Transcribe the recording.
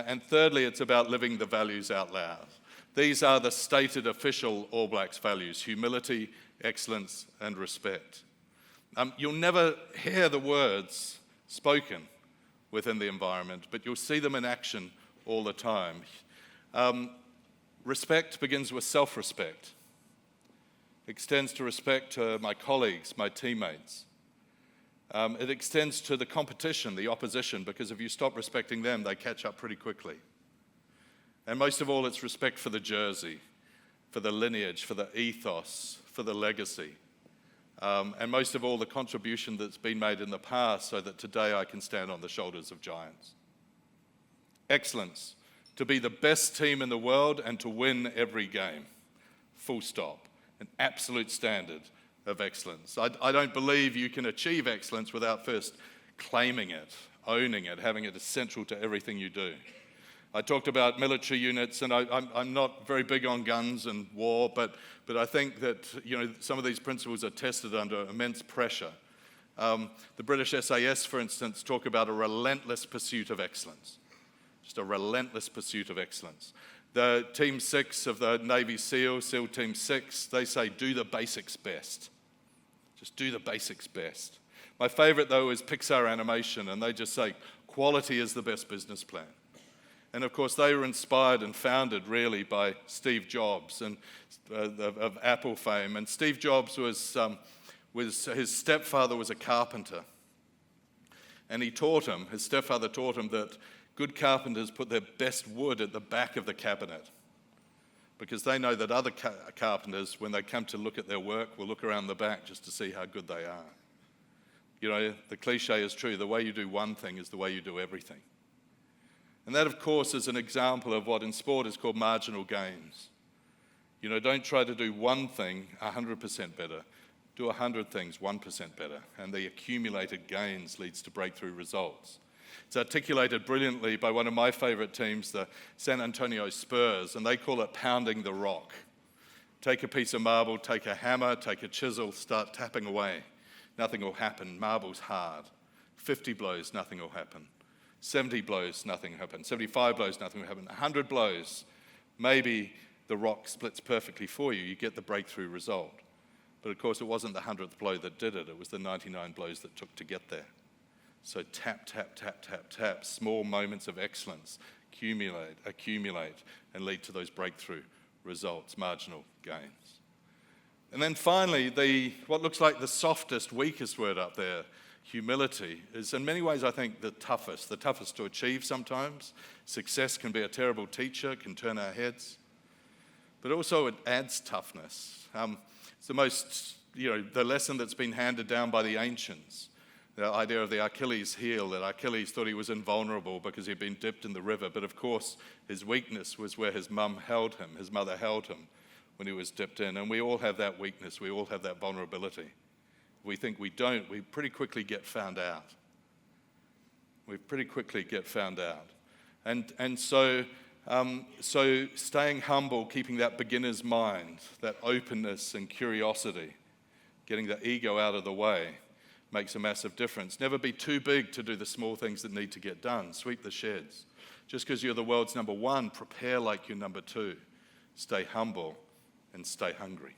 And thirdly, it's about living the values out loud. These are the stated official All Blacks values: humility, excellence, and respect. You'll never hear the words spoken within the environment, but you'll see them in action all the time. Respect begins with self-respect. Extends to respect to my colleagues, my teammates. It extends to the competition, the opposition, because if you stop respecting them, they catch up pretty quickly. And most of all, it's respect for the jersey, for the lineage, for the ethos, for the legacy. And most of all, the contribution that's been made in the past so that today I can stand on the shoulders of giants. Excellence, to be the best team in the world and to win every game. Full stop. An absolute standard of excellence. I don't believe you can achieve excellence without first claiming it, owning it, having it essential to everything you do. I talked about military units, and I'm not very big on guns and war, but I think that some of these principles are tested under immense pressure. The British SAS, for instance, talk about a relentless pursuit of excellence. Just a relentless pursuit of excellence. The Team 6 of the Navy SEAL Team 6, they say, do the basics best. Just do the basics best. My favorite, though, is Pixar Animation, and they just say, quality is the best business plan. And of course, they were inspired and founded really by Steve Jobs and of Apple fame. And Steve Jobs was his stepfather was a carpenter. And his stepfather taught him that good carpenters put their best wood at the back of the cabinet because they know that other carpenters, when they come to look at their work, will look around the back just to see how good they are. The cliche is true. The way you do one thing is the way you do everything. And that, of course, is an example of what in sport is called marginal gains. Don't try to do one thing 100% better. Do 100 things 1% better. And the accumulated gains leads to breakthrough results. It's articulated brilliantly by one of my favorite teams, the San Antonio Spurs, and they call it pounding the rock. Take a piece of marble, take a hammer, take a chisel, start tapping away. Nothing will happen. Marble's hard. 50 blows, nothing will happen. 70 blows, nothing will happen. 75 blows, nothing will happen. 100 blows, maybe the rock splits perfectly for you. You get the breakthrough result. But of course, it wasn't the 100th blow that did it. It was the 99 blows that took to get there. So tap, tap, tap, tap, tap. Small moments of excellence accumulate, and lead to those breakthrough results, marginal gains. And then finally, what looks like the softest, weakest word up there, humility, is in many ways, I think, the toughest to achieve sometimes. Success can be a terrible teacher, can turn our heads. But also it adds toughness. It's the most, the lesson that's been handed down by the ancients. The idea of the Achilles heel, that Achilles thought he was invulnerable because he'd been dipped in the river. But of course, his weakness was where his mother held him when he was dipped in. And we all have that weakness. We all have that vulnerability. If we think we don't, we pretty quickly get found out. And so staying humble, keeping that beginner's mind, that openness and curiosity, getting the ego out of the way, makes a massive difference. Never be too big to do the small things that need to get done. Sweep the sheds. Just because you're the world's number one, prepare like you're number two. Stay humble and stay hungry.